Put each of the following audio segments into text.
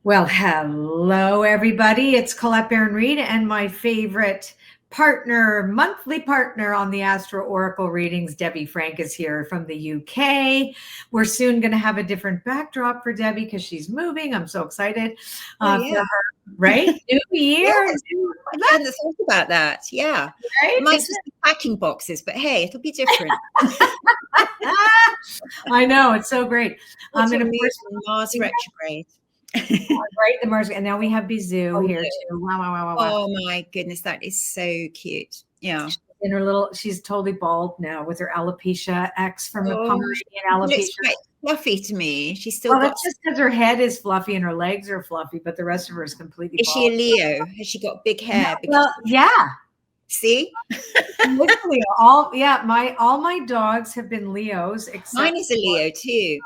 Well, hello, everybody. It's Colette Baron-Reid, and my favorite partner, monthly partner on the Astro Oracle readings, Debbie Frank, is here from the UK. We're soon going to have a different backdrop for Debbie because she's moving. I'm so excited for her. Right? New year. I hadn't thought about that. Yeah. Right? Might just be packing boxes, but hey, it'll be different. I know. It's so great. I'm going to move Mars retrograde. Right, the Mars, and now we have Bizou here too. Wow. Oh my goodness, that is so cute. Yeah. In her little, she's totally bald now with her alopecia X from the Pomeranian alopecia. Looks quite fluffy to me. She's still that's just because her head is fluffy and her legs are fluffy, but the rest of her is completely Is bald. she a Leo? Has she got big hair? Well, yeah. See? Literally, all my dogs have been Leos. Except mine is a Leo too.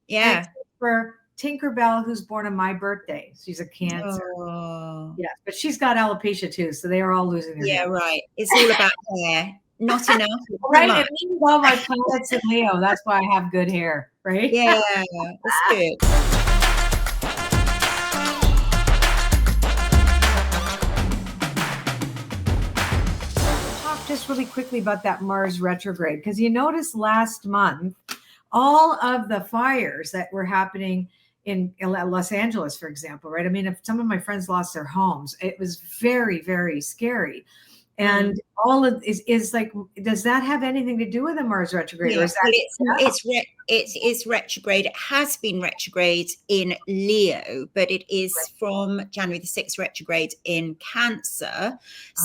Yeah. For Tinkerbell, who's born on my birthday. She's a Cancer. Oh. Yeah, but she's got alopecia too, so they are all losing their hair. Right. It's all about hair. Not enough. Right. It means all my planets in Leo. That's why I have good hair, right? Yeah, that's good. Talk just really quickly about that Mars retrograde, because you noticed last month all of the fires that were happening in Los Angeles, for example, right? I mean, if some of my friends lost their homes, it was very, very scary. And all of is like, does that have anything to do with the Mars retrograde? Yeah, or is that, it is retrograde. It has been retrograde in Leo, but it is from January the 6th retrograde in Cancer.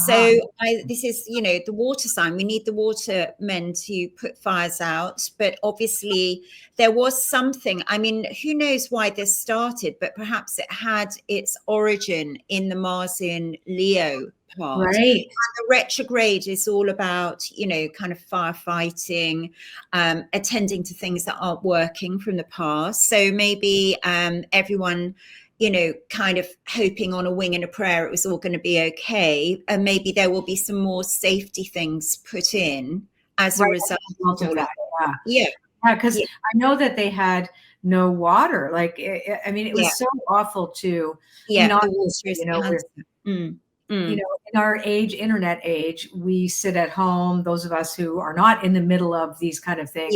So this is, the water sign. We need the water men to put fires out. But obviously there was something, I mean, who knows why this started, but perhaps it had its origin in the Mars in Leo part. Right. And the retrograde is all about, kind of firefighting, attending to things that aren't working from the past. So maybe everyone, kind of hoping on a wing and a prayer it was all going to be okay. And maybe there will be some more safety things put in as a result of that. Yeah, because I know that they had no water. Like, I mean, it was so awful to, in our internet age, we sit at home. Those of us who are not in the middle of these kind of things,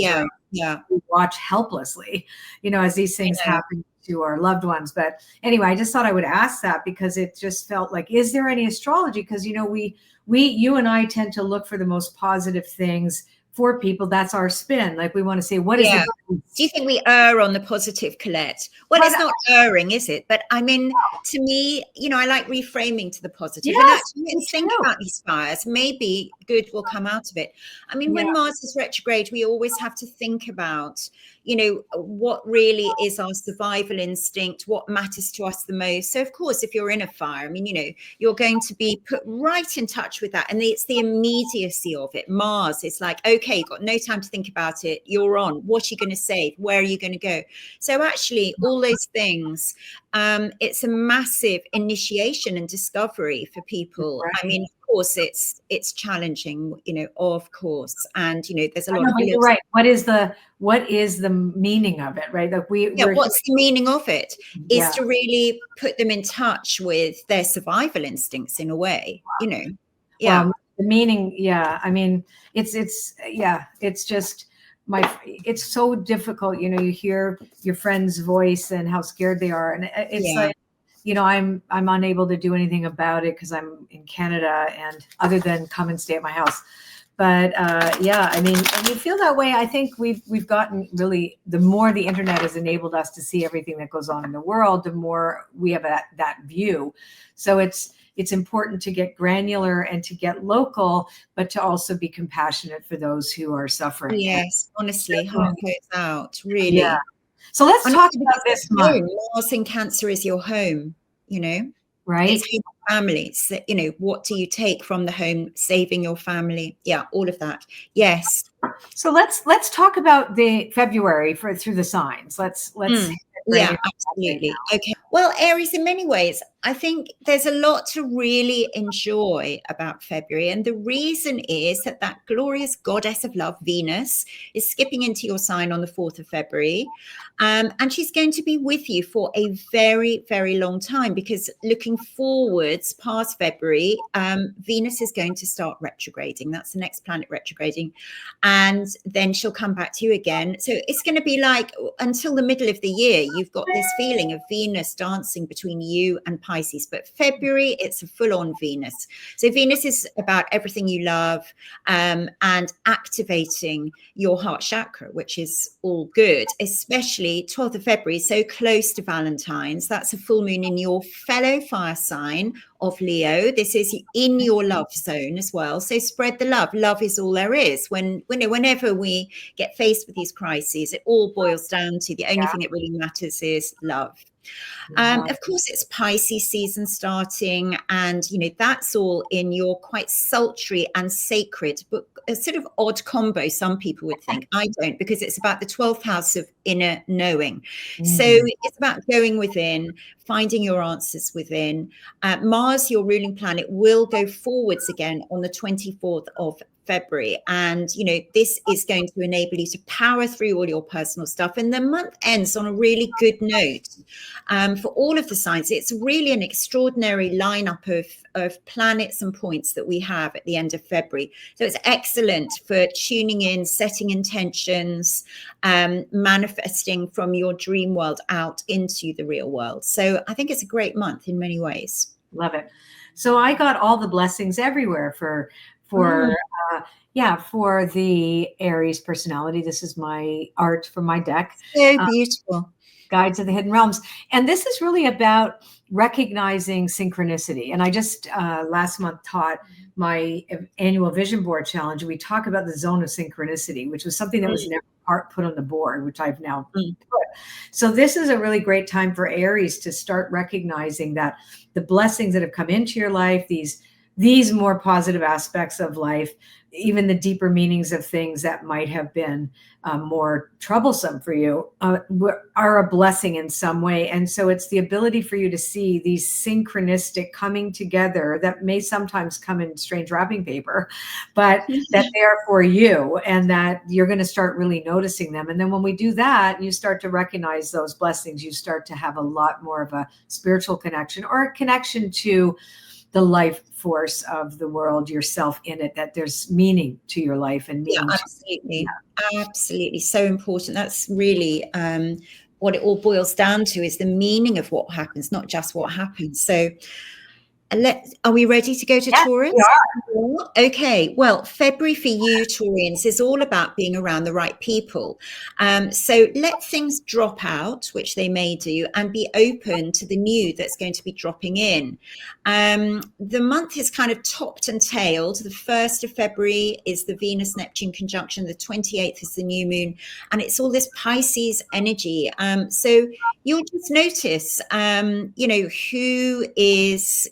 we watch helplessly, as these things happen to our loved ones. But anyway, I just thought I would ask that because it just felt like, is there any astrology? Because, you and I tend to look for the most positive things for people. That's our spin. Like, we want to say, what is it? Do you think we err on the positive, Colette? Well, it's not erring, is it? But I mean, to me, I like reframing to the positive. And actually think about these fires. Maybe good will come out of it. I mean, when Mars is retrograde, we always have to think about, what really is our survival instinct, what matters to us the most. So, of course, if you're in a fire, I mean, you're going to be put right in touch with that. And it's the immediacy of it. Mars, it's like, okay, you've got no time to think about it. You're on. What are you going to save? Where are you going to go? So actually, all those things, it's a massive initiation and discovery for people. Right. I mean, of course, it's challenging, of course. And, there's a lot of... You're right. What is the meaning of it, right? Like what's the meaning of it? Is to really put them in touch with their survival instincts in a way, Well, the meaning, I mean, it's just it's so difficult. You hear your friend's voice and how scared they are. And it's like, I'm unable to do anything about it because I'm in Canada, and other than come and stay at my house. But I mean, and you feel that way. I think we've gotten really, the more the internet has enabled us to see everything that goes on in the world, the more we have that view. So it's important to get granular and to get local, but to also be compassionate for those who are suffering. Yes, honestly, heart goes out, really. Yeah. So let's talk about this month. Mars in Cancer is your home, right? It's your family. So, what do you take from the home? Saving your family. Yeah, all of that. Yes. So let's talk about the February through the signs. Let's Yeah, absolutely. Okay. Well, Aries, in many ways, I think there's a lot to really enjoy about February. And the reason is that that glorious goddess of love, Venus, is skipping into your sign on the 4th of February. And she's going to be with you for a very, very long time, because looking forwards past February, Venus is going to start retrograding. That's the next planet retrograding. And then she'll come back to you again. So it's going to be like until the middle of the year, you've got this feeling of Venus dancing between you and Pisces. But February, it's a full-on Venus. So Venus is about everything you love, and activating your heart chakra, which is all good, especially 12th of February, so close to Valentine's. That's a full moon in your fellow fire sign of Leo. This is in your love zone as well. So spread the love. Love is all there is. Whenever we get faced with these crises, it all boils down to the only thing that really matters is love. Of course, it's Pisces season starting, and that's all in your quite sultry and sacred, but a sort of odd combo. Some people would think. I don't, because it's about the 12th house of inner knowing. So it's about going within, finding your answers within. Mars, your ruling planet, will go forwards again on the 24th of February, and this is going to enable you to power through all your personal stuff, and the month ends on a really good note for all of the signs. It's really an extraordinary lineup of planets and points that we have at the end of February. So it's excellent for tuning in, setting intentions, manifesting from your dream world out into the real world. So I think it's a great month in many ways. Love it. So I got all the blessings everywhere for the Aries personality. This is my art from my deck. So beautiful. Guides of the Hidden Realms. And this is really about recognizing synchronicity. And I just last month taught my annual vision board challenge. We talk about the zone of synchronicity, which was something that was never put on the board, which I've now put. So this is a really great time for Aries to start recognizing that the blessings that have come into your life, these more positive aspects of life, even the deeper meanings of things that might have been more troublesome for you, are a blessing in some way. And so it's the ability for you to see these synchronistic coming together that may sometimes come in strange wrapping paper, but that they are for you, and that you're going to start really noticing them. And then when we do that, you start to recognize those blessings. You start to have a lot more of a spiritual connection, or a connection to the life force of the world, yourself in it, that there's meaning to your life and meaning. Absolutely. So important. That's really what it all boils down to, is the meaning of what happens, not just what happens. So are we ready to go to Taurus? We are. Okay. Well, February for you, Taurians, is all about being around the right people. So let things drop out, which they may do, and be open to the new that's going to be dropping in. The month is kind of topped and tailed. The 1st of February is the Venus-Neptune conjunction. The 28th is the new moon. And it's all this Pisces energy. So you'll just notice, who is,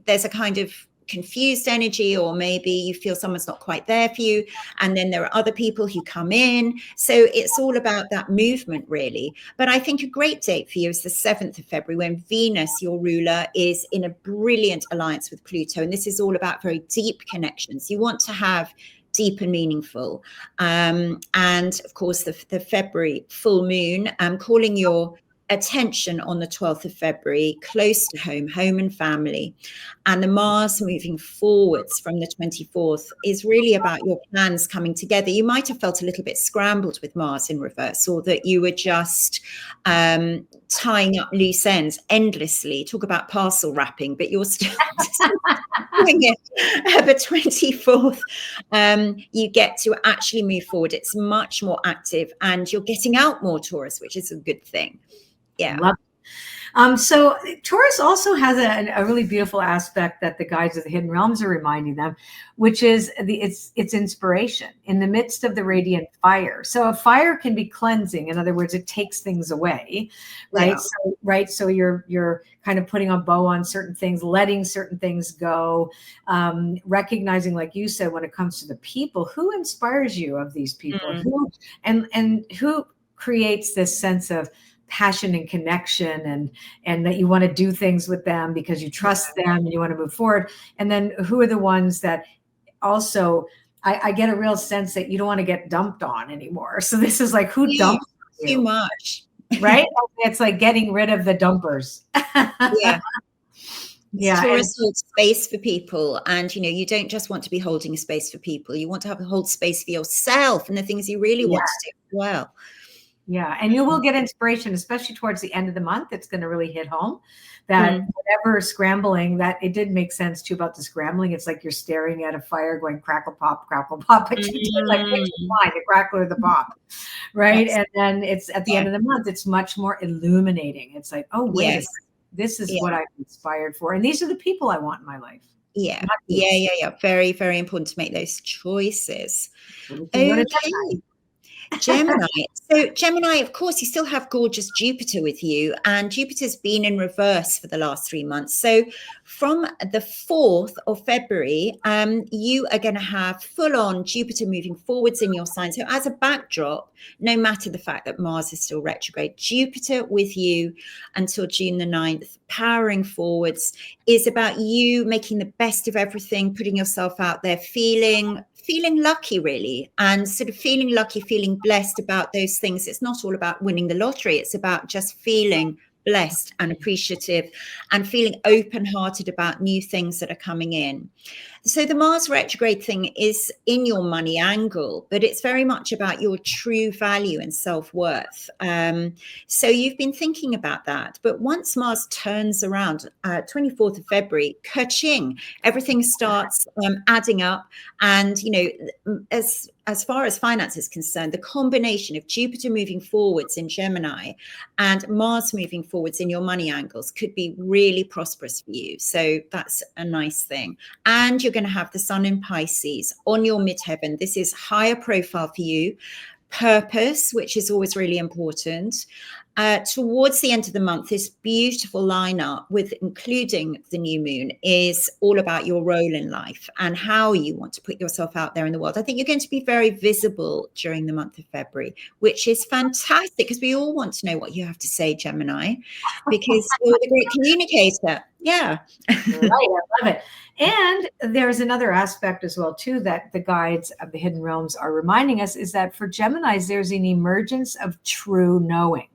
there's a kind of confused energy, or maybe you feel someone's not quite there for you, and then there are other people who come in. So it's all about that movement, really. But I think a great date for you is the 7th of February, when Venus, your ruler, is in a brilliant alliance with Pluto, and this is all about very deep connections. You want to have deep and meaningful, and of course the February full moon, calling your attention on the 12th of February, close to home and family. And the Mars moving forwards from the 24th is really about your plans coming together. You might have felt a little bit scrambled with Mars in reverse, or that you were just tying up loose ends endlessly. Talk about parcel wrapping, but you're still doing it. The 24th, you get to actually move forward. It's much more active, and you're getting out more, Taurus, which is a good thing. Yeah. So Taurus also has a really beautiful aspect that the guides of the hidden realms are reminding them, which is it's inspiration in the midst of the radiant fire. So a fire can be cleansing. In other words, it takes things away, right? Yeah. So you're kind of putting a bow on certain things, letting certain things go, recognizing, like you said, when it comes to the people, who inspires you of these people, who creates this sense of passion and connection, and that you want to do things with them because you trust them and you want to move forward. And then who are the ones that also, I get a real sense that you don't want to get dumped on anymore. So this is like, who dumps you? Too much. Right? It's like getting rid of the dumpers. Yeah. Yeah. Taurus holds space for people, and you don't just want to be holding a space for people. You want to hold space for yourself and the things you really want to do as well. Yeah, and you will get inspiration, especially towards the end of the month. It's going to really hit home that whatever scrambling, that it did make sense too about the scrambling. It's like you're staring at a fire going crackle pop, but you did like the crackle or the pop, right? Yes. And then it's at the end of the month, it's much more illuminating. It's like, oh wait, Yes. This is what I'm inspired for, and these are the people I want in my life. Yeah. Very, very important to make those choices. Okay. Gemini. So Gemini, of course, you still have gorgeous Jupiter with you, and Jupiter's been in reverse for the last 3 months. So from the 4th of February, you are going to have full-on Jupiter moving forwards in your sign. So as a backdrop, no matter the fact that Mars is still retrograde, Jupiter with you until June the 9th, powering forwards, is about you making the best of everything, putting yourself out there, feeling lucky, really, and sort of feeling lucky, feeling blessed about those things. It's not all about winning the lottery. It's about just feeling blessed and appreciative and feeling open-hearted about new things that are coming in. So the Mars retrograde thing is in your money angle, but it's very much about your true value and self-worth. So you've been thinking about that. But once Mars turns around, 24th of February, ka-ching, everything starts adding up. And, as far as finance is concerned, the combination of Jupiter moving forwards in Gemini and Mars moving forwards in your money angles could be really prosperous for you. So that's a nice thing. And you're going to have the Sun in Pisces on your midheaven. This is higher profile for you. Purpose, which is always really important. Towards the end of the month, this beautiful lineup, with including the new moon, is all about your role in life and how you want to put yourself out there in the world. I think you're going to be very visible during the month of February, which is fantastic because we all want to know what you have to say, Gemini, because you're the great communicator. Yeah. Right, I love it. And there's another aspect as well, too, that the guides of the hidden realms are reminding us, is that for Geminis, there's an emergence of true knowing.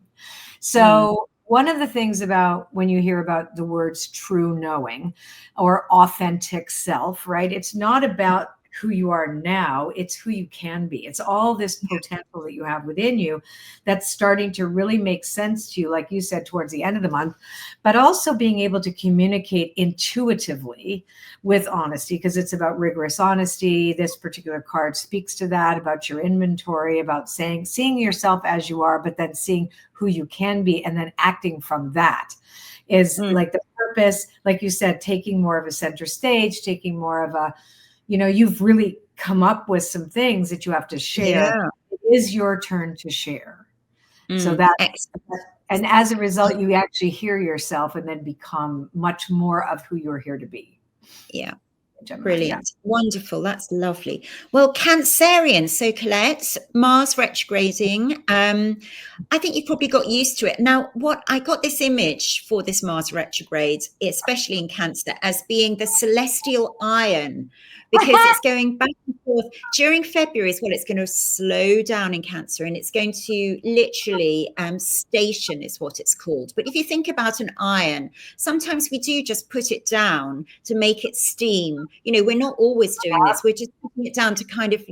So one of the things about when you hear about the words true knowing or authentic self, right? It's not about who you are now, it's who you can be. It's all this potential that you have within you that's starting to really make sense to you, like you said, towards the end of the month, but also being able to communicate intuitively with honesty, because it's about rigorous honesty. This particular card speaks to that, about your inventory, about seeing yourself as you are, but then seeing who you can be and then acting from that is like the purpose, like you said, taking more of a center stage, taking more of a, you've really come up with some things that you have to share. Yeah. It is your turn to share. So and as a result, you actually hear yourself and then become much more of who you're here to be. Yeah. Brilliant. Yeah. Wonderful. That's lovely. Well, Cancerian. So Colette, Mars retrograding. I think you've probably got used to it. Now, I got this image for this Mars retrograde, especially in Cancer, as being the celestial iron, because it's going back and forth during February as well. It's going to slow down in Cancer, and it's going to literally station is what it's called. But if you think about an iron, sometimes we do just put it down to make it steam. We're not always doing this. We're just putting it down to kind of,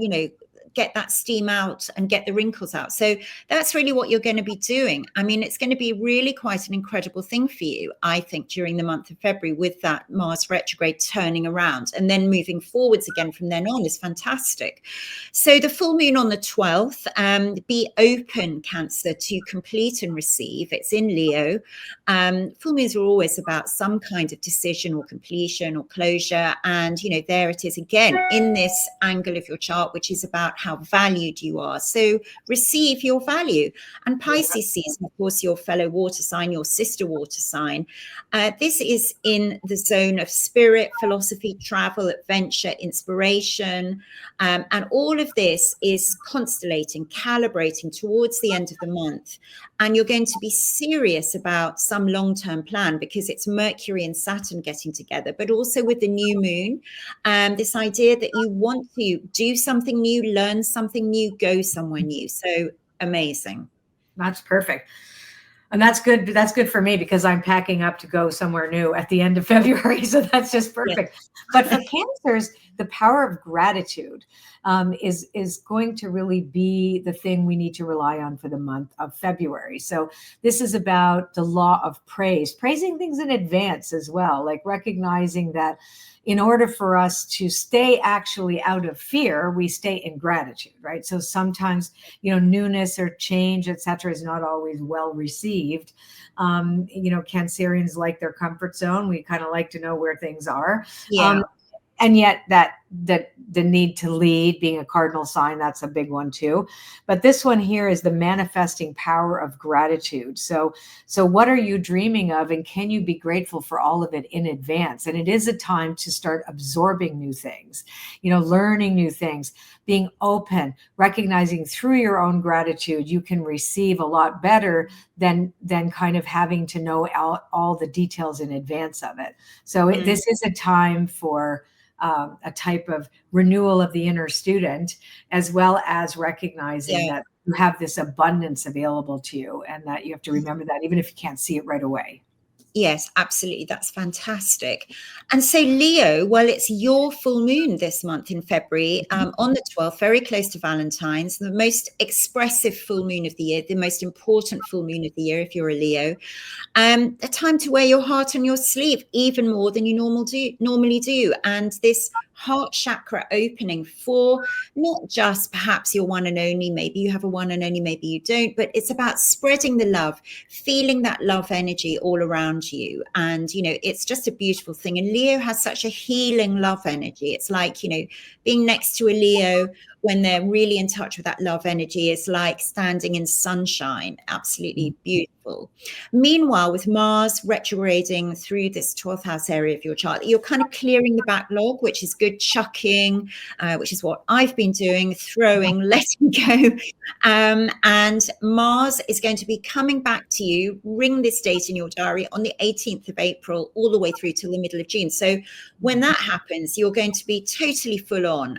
get that steam out and get the wrinkles out. So that's really what you're going to be doing. I mean, it's going to be really quite an incredible thing for you, I think, during the month of February, with that Mars retrograde turning around and then moving forwards again from then on is fantastic. So the full moon on the 12th, be open, Cancer, to complete and receive. It's in Leo. Full moons are always about some kind of decision or completion or closure. And, there it is again in this angle of your chart, which is about how valued you are. So receive your value. And Pisces season, of course, your fellow water sign, your sister water sign. This is in the zone of spirit, philosophy, travel, adventure, inspiration. And all of this is constellating, calibrating towards the end of the month. And you're going to be serious about some long-term plan because it's Mercury and Saturn getting together, but also with the new moon, this idea that you want to do something new, learn something new, go somewhere new. So amazing. That's perfect. And that's good. That's good for me because I'm packing up to go somewhere new at the end of February. So that's just perfect. Yeah. But for Cancers, the power of gratitude is going to really be the thing we need to rely on for the month of February. So this is about the law of praise, praising things in advance as well, like recognizing that in order for us to stay actually out of fear, we stay in gratitude, right? So sometimes, newness or change, et cetera, is not always well received. Cancerians like their comfort zone. We kind of like to know where things are. Yeah. And yet that the need to lead, being a cardinal sign, that's a big one too. But this one here is the manifesting power of gratitude. So what are you dreaming of, and can you be grateful for all of it in advance? And it is a time to start absorbing new things, learning new things, being open, recognizing through your own gratitude, you can receive a lot better than kind of having to know all the details in advance of it. So this is a time for a type of renewal of the inner student, as well as recognizing that you have this abundance available to you, and that you have to remember that even if you can't see it right away. Yes, absolutely. That's fantastic. And so Leo, well, it's your full moon this month in February, on the 12th, very close to Valentine's, the most expressive full moon of the year, the most important full moon of the year if you're a Leo. A time to wear your heart on your sleeve even more than you normally do. And this heart chakra opening for not just perhaps your one and only, maybe you have a one and only, maybe you don't, but it's about spreading the love, feeling that love energy all around you. And, it's just a beautiful thing. And Leo has such a healing love energy. It's like, being next to a Leo when they're really in touch with that love energy is like standing in sunshine. Absolutely beautiful. Meanwhile, with Mars retrograding through this 12th house area of your chart, you're kind of clearing the backlog, which is good chucking, which is what I've been doing, throwing, letting go. And Mars is going to be coming back to you. Ring this date in your diary on the 18th of April, all the way through till the middle of June. So when that happens, you're going to be totally full on.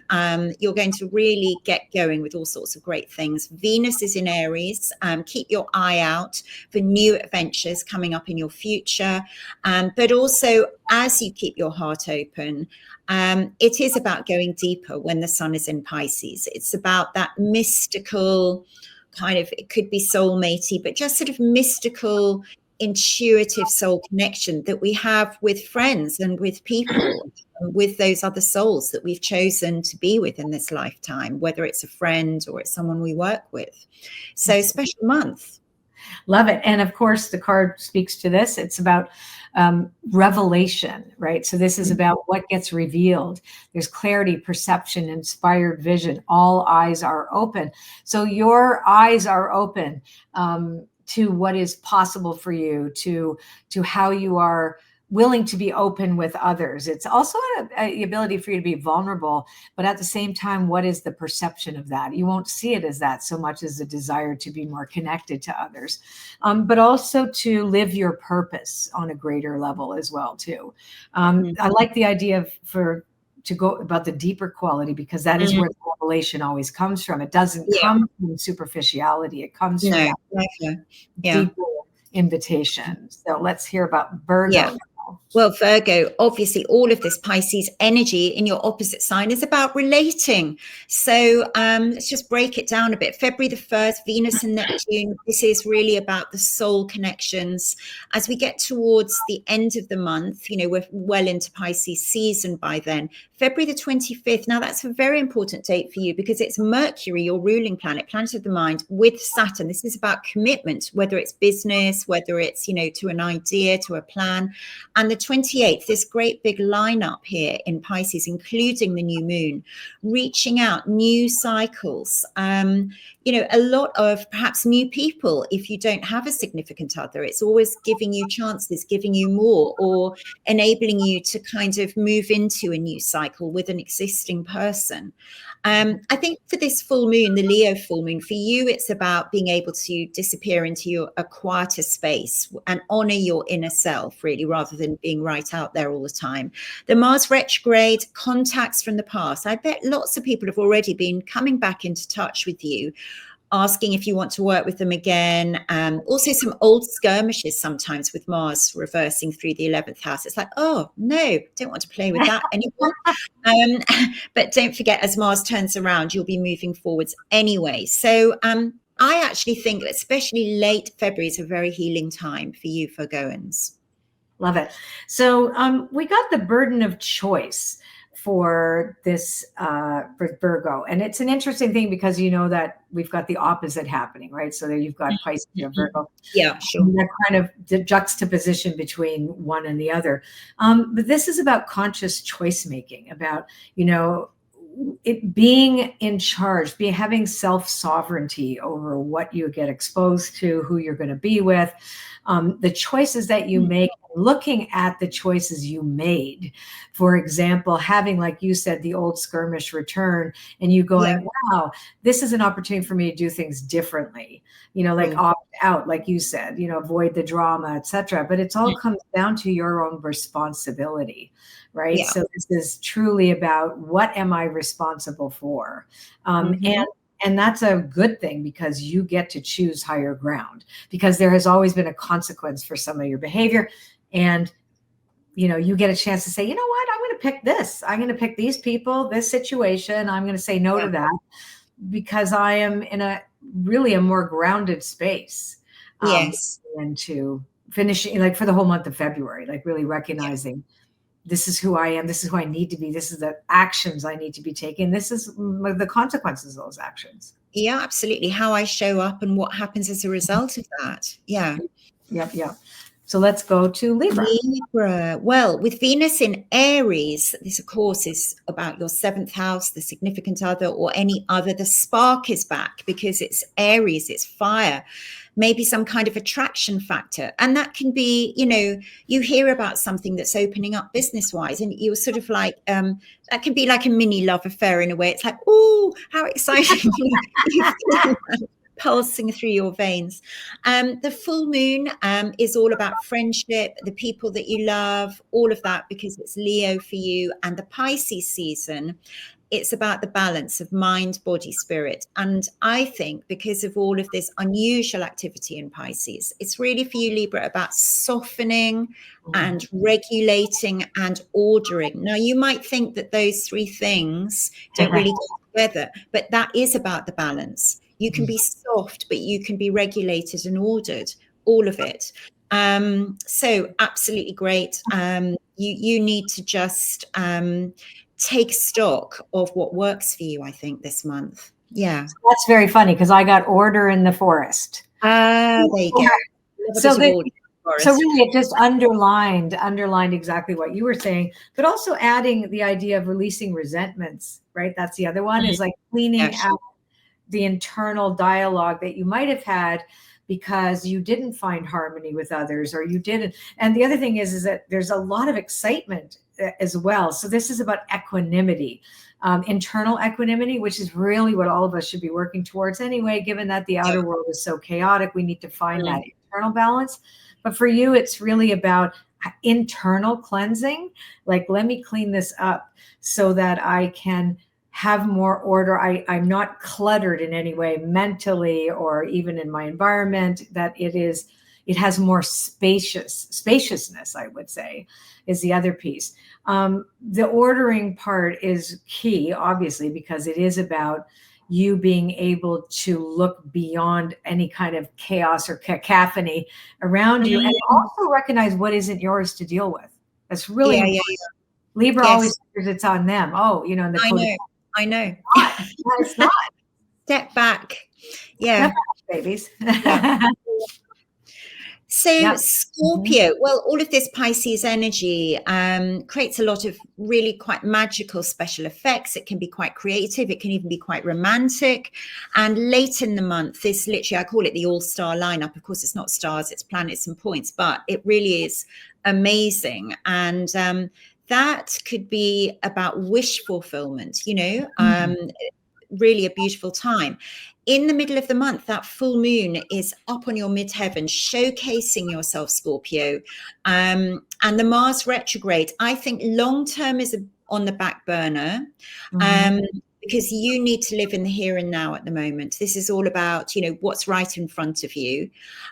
You're going to really get going with all sorts of great things. Venus is in Aries. Keep your eye out for new adventures coming up in your future. But also, as you keep your heart open, it is about going deeper when the sun is in Pisces. It's about that mystical kind of, it could be soulmatey, but just sort of mystical, intuitive soul connection that we have with friends and with people, with those other souls that we've chosen to be with in this lifetime, whether it's a friend or it's someone we work with. So special month. Love it. And of course, the card speaks to this. It's about revelation, right? So this is about what gets revealed. There's clarity, perception, inspired vision. All eyes are open. So your eyes are open to what is possible for you, to how you are willing to be open with others. It's also the ability for you to be vulnerable, but at the same time, what is the perception of that? You won't see it as that so much as a desire to be more connected to others, but also to live your purpose on a greater level as well too. I like the idea to go about the deeper quality, because that is where the revelation always comes from. It doesn't come from superficiality. It comes from that deeper invitation. So let's hear about Virgo. Yeah. Well, Virgo, obviously all of this Pisces energy in your opposite sign is about relating. So let's just break it down a bit. February the 1st, Venus and Neptune. This is really about the soul connections. As we get towards the end of the month, we're well into Pisces season by then. February the 25th. Now that's a very important date for you because it's Mercury, your ruling planet, planet of the mind, with Saturn. This is about commitment, whether it's business, whether it's, to an idea, to a plan. And the 28th, this great big lineup here in Pisces, including the new moon, reaching out, new cycles, a lot of perhaps new people. If you don't have a significant other, it's always giving you chances, giving you more, or enabling you to kind of move into a new cycle with an existing person. I think for this full moon, the Leo full moon, for you, it's about being able to disappear into a quieter space and honor your inner self, really, rather than being right out there all the time. The Mars retrograde, contacts from the past. I bet lots of people have already been coming back into touch with you, asking if you want to work with them again. Also some old skirmishes sometimes with Mars reversing through the 11th house. It's like, oh, no, don't want to play with that anymore. But don't forget, as Mars turns around, you'll be moving forwards anyway. So I actually think that especially late February is a very healing time for you Virgoans. Love it. So we got the burden of choice for this for Virgo, and it's an interesting thing because you know that we've got the opposite happening, right? So there you've got Pisces and Virgo, yeah, sure, that kind of the juxtaposition between one and the other. But this is about conscious choice making, about it being in charge, having self-sovereignty over what you get exposed to, who you're going to be with, the choices that you make, looking at the choices you made. For example, having, like you said, the old skirmish return, and you going, wow, this is an opportunity for me to do things differently, like opt out, like you said, avoid the drama, etc. But it's all comes down to your own responsibility. Right. Yeah. So this is truly about what am I responsible for? And that's a good thing because you get to choose higher ground, because there has always been a consequence for some of your behavior. And, you get a chance to say, you know what, I'm going to pick this. I'm going to pick these people, this situation. I'm going to say no to that because I am in a more grounded space. Yes. And to finishing, like for the whole month of February, like really recognizing this is who I am. This is who I need to be. This is the actions I need to be taking. This is the consequences of those actions. Yeah, absolutely. How I show up and what happens as a result of that. Yeah. Yep. So let's go to Libra. Libra. Well, with Venus in Aries, this, of course, is about your 7th house, the significant other, or any other. The spark is back because it's Aries, it's fire. Maybe some kind of attraction factor. And that can be, you hear about something that's opening up business-wise, and you're sort of like, that can be like a mini love affair in a way. It's like, oh, how exciting. Pulsing through your veins. The full moon is all about friendship, the people that you love, all of that, because it's Leo for you. And the Pisces season, it's about the balance of mind, body, spirit. And I think because of all of this unusual activity in Pisces, it's really for you, Libra, about softening and regulating and ordering. Now, you might think that those three things don't really go together, but that is about the balance. You can be soft, but you can be regulated and ordered, all of it. So absolutely great. You need to just take stock of what works for you, I think, this month. Yeah. So that's very funny because I got order in the forest. There you go. So really it just underlined exactly what you were saying, but also adding the idea of releasing resentments, right? That's the other one, is like cleaning out the internal dialogue that you might have had because you didn't find harmony with others, or you didn't. And the other thing is that there's a lot of excitement as well. So this is about equanimity, internal equanimity, which is really what all of us should be working towards anyway, given that the outer world is so chaotic. We need to find that internal balance. But for you, it's really about internal cleansing. Like, let me clean this up so that I can have more order. I'm not cluttered in any way, mentally or even in my environment, that it has more spaciousness, I would say, is the other piece. The ordering part is key, obviously, because it is about you being able to look beyond any kind of chaos or cacophony around you, and also recognize what isn't yours to deal with. That's really important. Libra always figures it's on them. Oh, in the I know. It's not. Step back. Yeah. Step back, babies. So Scorpio, well, all of this Pisces energy creates a lot of really quite magical special effects. It can be quite creative. It can even be quite romantic. And late in the month, this literally, I call it the all-star lineup. Of course, it's not stars, it's planets and points, but it really is amazing. And that could be about wish fulfillment, you know, really a beautiful time. In the middle of the month, that full moon is up on your midheaven, showcasing yourself, Scorpio. And the Mars retrograde, I think long term is on the back burner, because you need to live in the here and now at the moment. This is all about, you know, what's right in front of you.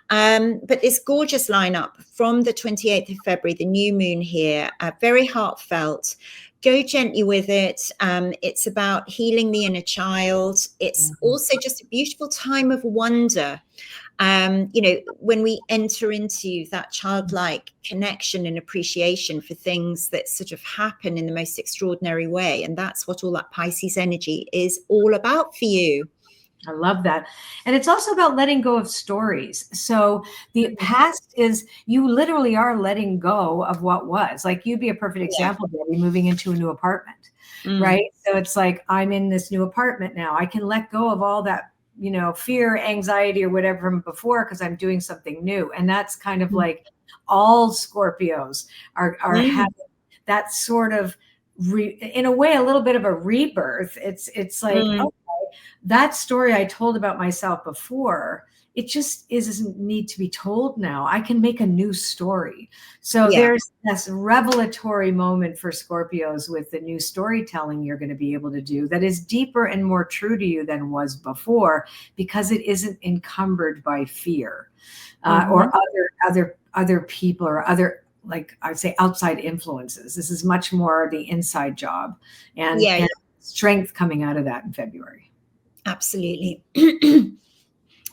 But this gorgeous lineup from the 28th of February, the new moon here, very heartfelt. Go gently with it. It's about healing the inner child. It's also just a beautiful time of wonder. You know, when we enter into that childlike connection and appreciation for things that sort of happen in the most extraordinary way. And that's what all that Pisces energy is all about for you. I love that. And it's also about letting go of stories. So the past is, you literally are letting go of what was. Like, you'd be a perfect example, Debbie, moving into a new apartment, right? So it's like, I'm in this new apartment now. I can let go of all that, you know, fear, anxiety, or whatever from before, because I'm doing something new. And that's kind of like all Scorpios are having that sort of, in a way, a little bit of a rebirth. It's like, okay, that story I told about myself before, it just doesn't need to be told now. I can make a new story. So there's this revelatory moment for Scorpios with the new storytelling you're going to be able to do that is deeper and more true to you than was before, because it isn't encumbered by fear or other people or other, like I'd say, outside influences. This is much more the inside job and strength coming out of that in February. Absolutely.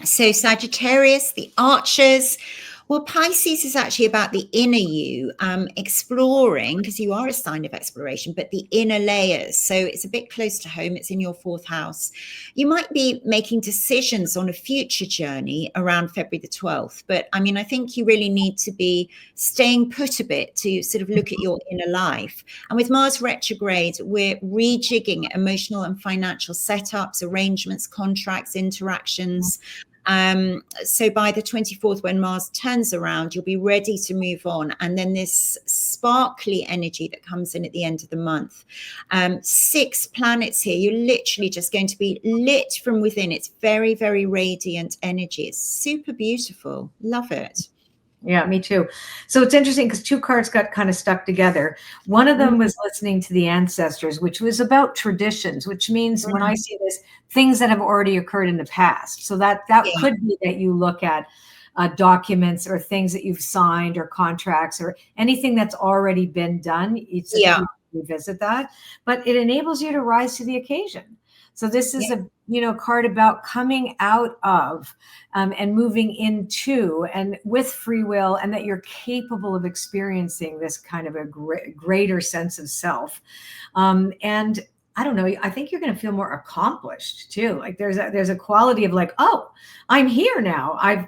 So Sagittarius, the Archers. Well, Pisces is actually about the inner you, exploring, because you are a sign of exploration, but the inner layers. So it's a bit close to home. It's in your 4th house. You might be making decisions on a future journey around February the 12th. But I mean, I think you really need to be staying put a bit to sort of look at your inner life. And with Mars retrograde, we're rejigging emotional and financial setups, arrangements, contracts, interactions. So by the 24th, when Mars turns around, you'll be ready to move on. And then this sparkly energy that comes in at the end of the month. 6 planets here. You're literally just going to be lit from within. It's very, very radiant energy. It's super beautiful. Love it. Yeah, me too. So it's interesting because 2 cards got kind of stuck together. One of them was listening to the ancestors, which was about traditions, which means when I see this, things that have already occurred in the past. So that could be that you look at documents or things that you've signed or contracts or anything that's already been done. It's you revisit that, but it enables you to rise to the occasion. So this is a card about coming out of and moving into and with free will, and that you're capable of experiencing this kind of a greater sense of self. And I don't know, I think you're going to feel more accomplished too. Like there's a quality of like, oh, I'm here now. I've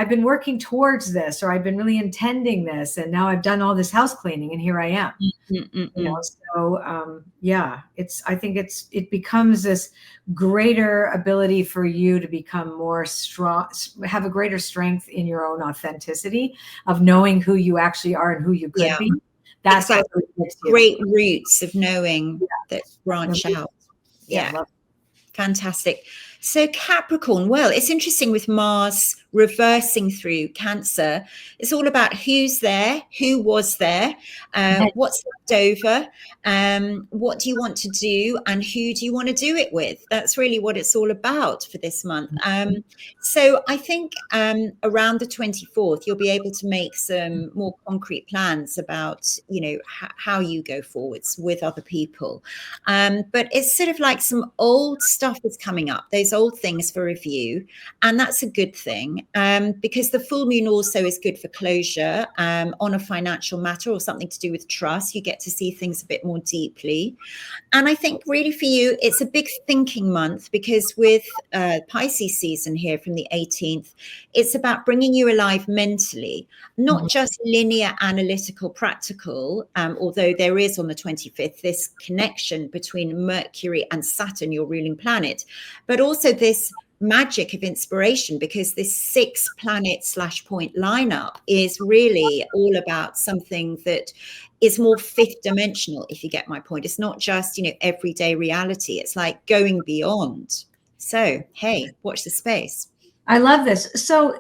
been working towards this, or I've been really intending this, and now I've done all this house cleaning, and here I am. You know, so I think it becomes this greater ability for you to become more strong, have a greater strength in your own authenticity of knowing who you actually are and who you could be. That's exactly. Great roots of knowing that branch out. Fantastic. So Capricorn, well, it's interesting with Mars reversing through Cancer. It's all about who's there, who was there, what's left over, what do you want to do, and who do you want to do it with? That's really what it's all about for this month. So I think around the 24th, you'll be able to make some more concrete plans about, you know, how you go forwards with other people. But it's sort of like some old stuff is coming up. Those old things for review. And that's a good thing, because the full moon also is good for closure on a financial matter or something to do with trust. You get to see things a bit more deeply. And I think really for you, it's a big thinking month, because with Pisces season here from the 18th, it's about bringing you alive mentally, not just linear, analytical, practical, although there is on the 25th this connection between Mercury and Saturn, your ruling planet, but also this magic of inspiration, because this 6-planet/point lineup is really all about something that is more fifth dimensional, if you get my point. It's not just, everyday reality. It's like going beyond. So, hey, watch the space. I love this. So,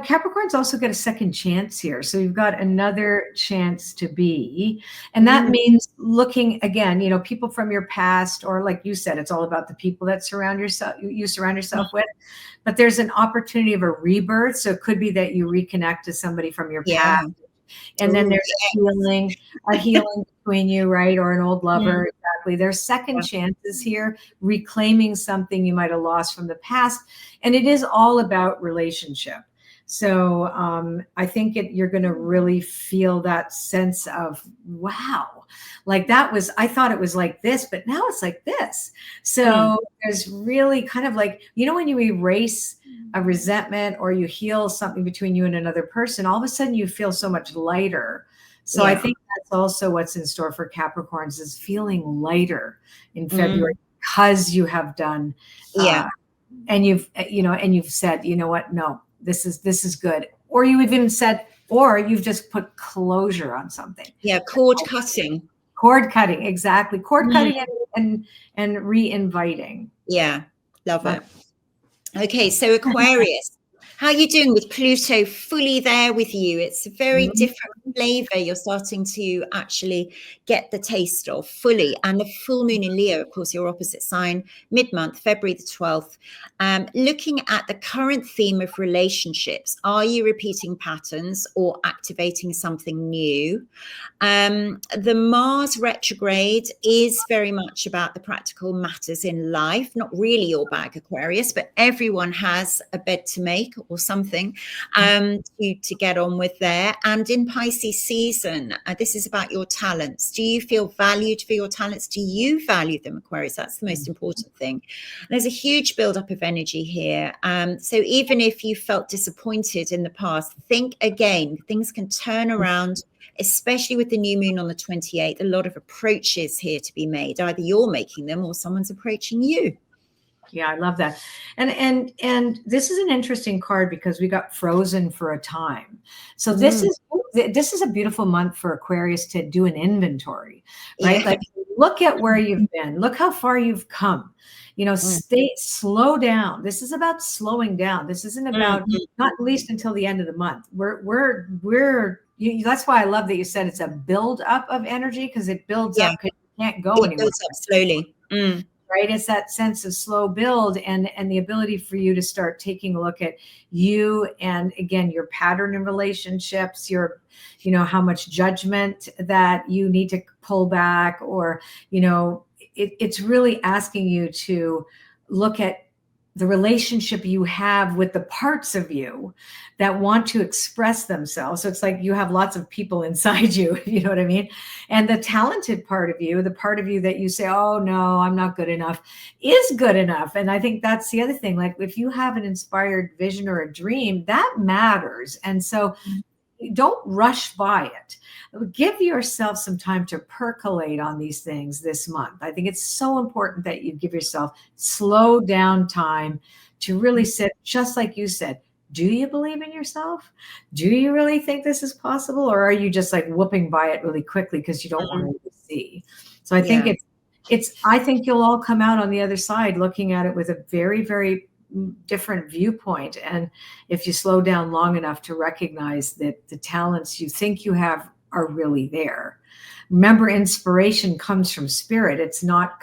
Capricorn's also got a second chance here. So you've got another chance to be. And that means looking again, people from your past, or like you said, it's all about the people that you surround yourself with. But there's an opportunity of a rebirth. So it could be that you reconnect to somebody from your past. And then there's a healing between you, right? Or an old lover. Exactly. There's second chances here, reclaiming something you might have lost from the past. And it is all about relationship. So I think you're going to really feel that sense of, wow, like I thought it was like this, but now it's like this. So there's really kind of like, when you erase a resentment or you heal something between you and another person, all of a sudden you feel so much lighter. So I think that's also what's in store for Capricorns, is feeling lighter in February, because you have done, and you've said, what, no, this is good. Or you even said, or you've just put closure on something. Yeah. Cord cutting, exactly. Cord cutting and re-inviting. Yeah. Love it. Okay. So Aquarius, how are you doing with Pluto fully there with you? It's a very different flavor. You're starting to actually get the taste of fully. And the full moon in Leo, of course, your opposite sign, mid-month, February the 12th. Looking at the current theme of relationships, are you repeating patterns or activating something new? The Mars retrograde is very much about the practical matters in life, not really your bag, Aquarius, but everyone has a bed to make or something to get on with there. And in Pisces season, this is about your talents. Do you feel valued for your talents? Do you value them, Aquarius? That's the most important thing. And there's a huge buildup of energy here. So even if you felt disappointed in the past, think again. Things can turn around, especially with the new moon on the 28th. A lot of approaches here to be made. Either you're making them or someone's approaching you. Yeah, I love that. And this is an interesting card, because we got frozen for a time. So this is a beautiful month for Aquarius to do an inventory, right? Like, look at where you've been, look how far you've come. Slow down. This is about slowing down. This isn't about, not least until the end of the month. That's why I love that you said it's a build up of energy, because it builds up, because you can't go anywhere. It builds up slowly. Right? It's that sense of slow build and the ability for you to start taking a look at you, and again, your pattern in relationships, your, how much judgment that you need to pull back, or, it's really asking you to look at the relationship you have with the parts of you that want to express themselves. So it's like you have lots of people inside you, you know what I mean? And the talented part of you, the part of you that you say, oh no, I'm not good enough, is good enough. And I think that's the other thing. Like, if you have an inspired vision or a dream, that matters. And so don't rush by it. Give yourself some time to percolate on these things this month. I think it's so important that you give yourself slow down time to really sit, just like you said. Do you believe in yourself? Do you really think this is possible? Or are you just like whooping by it really quickly because you don't want to see? So I think I think you'll all come out on the other side looking at it with a very, very different viewpoint. And if you slow down long enough to recognize that the talents you think you have are really there. Remember, inspiration comes from spirit. It's not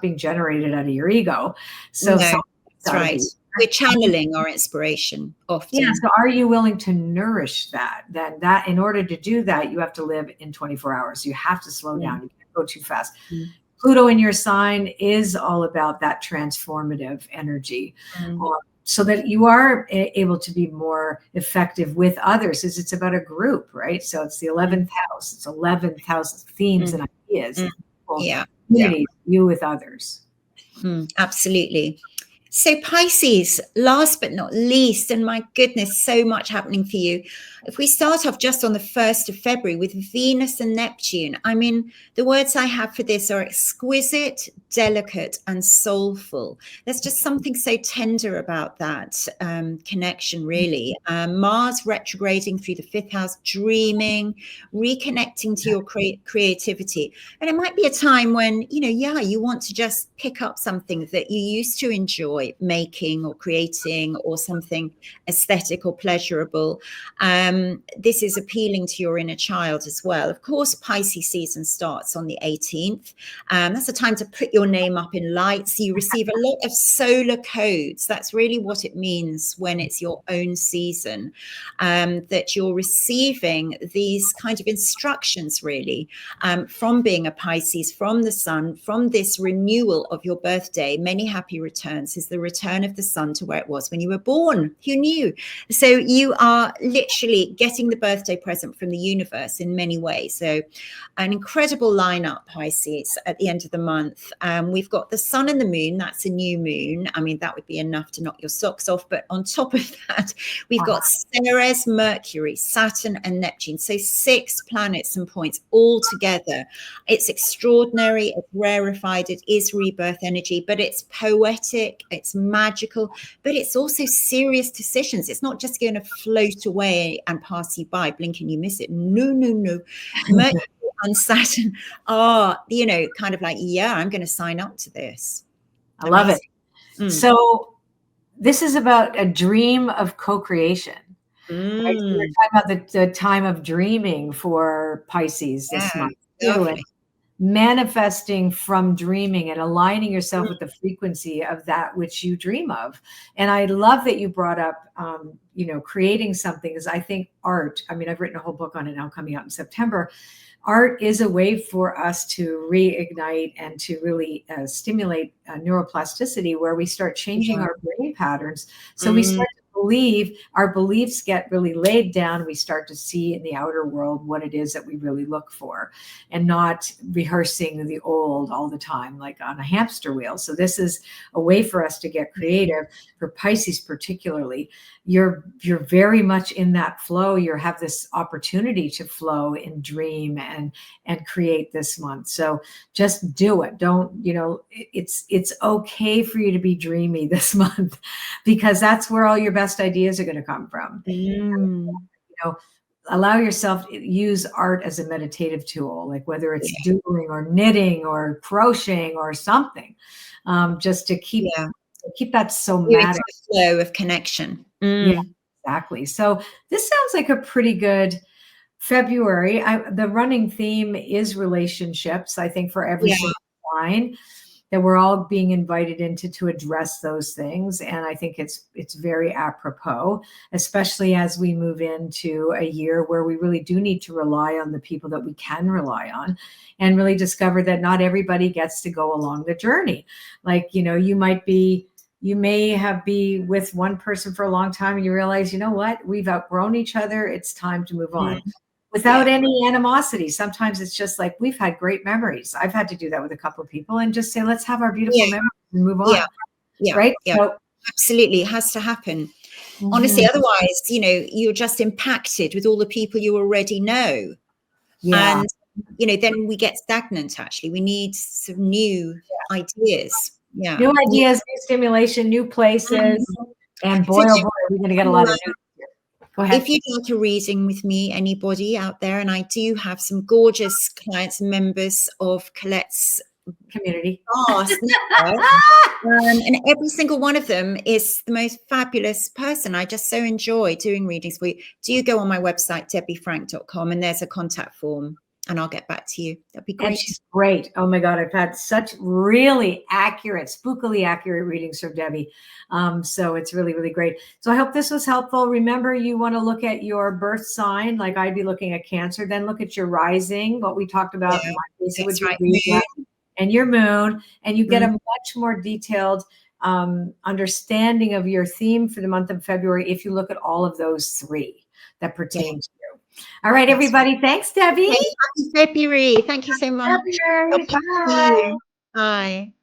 being generated out of your ego. So that's right. We're channeling our inspiration often. Yeah. So are you willing to nourish that? That in order to do that, you have to live in 24 hours. You have to slow down. You can't go too fast. Pluto in your sign is all about that transformative energy. So that you are able to be more effective with others, as it's about a group, right? So it's the 11th house. It's 11th house themes and ideas. And communities, you with others. Absolutely. So Pisces, last but not least, and my goodness, so much happening for you. If we start off just on the 1st of February with Venus and Neptune, I mean, the words I have for this are exquisite, delicate, and soulful. There's just something so tender about that connection, really. Mars retrograding through the 5th house, dreaming, reconnecting to your creativity. And it might be a time when, you want to just pick up something that you used to enjoy making or creating, or something aesthetic or pleasurable. This is appealing to your inner child as well. Of course, Pisces season starts on the 18th. That's a time to put your name up in lights. You receive a lot of solar codes. That's really what it means when it's your own season, that you're receiving these kind of instructions, really, from being a Pisces, from the sun, from this renewal of your birthday. Many happy returns is the return of the sun to where it was when you were born. Who knew? So you are literally getting the birthday present from the universe in many ways. So an incredible lineup, Pisces, at the end of the month. We've got the sun and the moon. That's a new moon. I mean, that would be enough to knock your socks off. But on top of that, we've got Ceres, Mercury, Saturn, and Neptune. So 6 planets and points all together. It's extraordinary. It's rarefied. It is rebirth energy, but it's poetic. It's magical, but it's also serious decisions. It's not just going to float away and pass you by, blink and you miss it. No. Mercury and Saturn are, kind of like, I'm going to sign up to this. I love it. So this is about a dream of co-creation. Right? So we're talking about the time of dreaming for Pisces this month. Manifesting from dreaming and aligning yourself with the frequency of that which you dream of. And I love that you brought up, creating something, because I think art, I've written a whole book on it now coming out in September. Art is a way for us to reignite and to really stimulate neuroplasticity, where we start changing our brain patterns. So we start to believe, our beliefs get really laid down. We start to see in the outer world what it is that we really look for, and not rehearsing the old all the time, like on a hamster wheel. So this is a way for us to get creative. For Pisces particularly, you're very much in that flow. You have this opportunity to flow and dream and create this month. So just do it. Don't, it's okay for you to be dreamy this month, because that's where all your best ideas are going to come from. Allow yourself to use art as a meditative tool, like whether it's doodling or knitting or crocheting or something, just to keep that somatic flow of connection. Yeah, exactly. So this sounds like a pretty good February. The running theme is relationships, I think, for every single sign, that we're all being invited into to address those things. And I think it's very apropos, especially as we move into a year where we really do need to rely on the people that we can rely on, and really discover that not everybody gets to go along the journey. Like, you may have been with one person for a long time and you realize, what, we've outgrown each other. It's time to move on without any animosity. Sometimes it's just like, we've had great memories. I've had to do that with a couple of people, and just say, let's have our beautiful memories and move on. Right. So, absolutely. It has to happen. Honestly, otherwise, you're just impacted with all the people you already know. And, then we get stagnant, actually. We need some new ideas. New ideas, new stimulation, new places. And boy, oh boy, we're going to get a lot of new. Go ahead. If you'd like a reading with me, anybody out there, and I do have some gorgeous clients and members of Colette's community. And every single one of them is the most fabulous person. I just so enjoy doing readings for you. Do you go on my website, debbiefrank.com, and there's a contact form, and I'll get back to you. That'd be great. And she's great. Oh my God, I've had such really accurate, spookily accurate readings from Debbie. So it's really, really great. So I hope this was helpful. Remember, you want to look at your birth sign, like I'd be looking at Cancer, then look at your rising, what we talked about. That's right. and your moon, and you get a much more detailed understanding of your theme for the month of February if you look at all of those 3 that pertain to you. All right, everybody. Thanks, Debbie. Happy February. Thank you so much. Bye. Bye.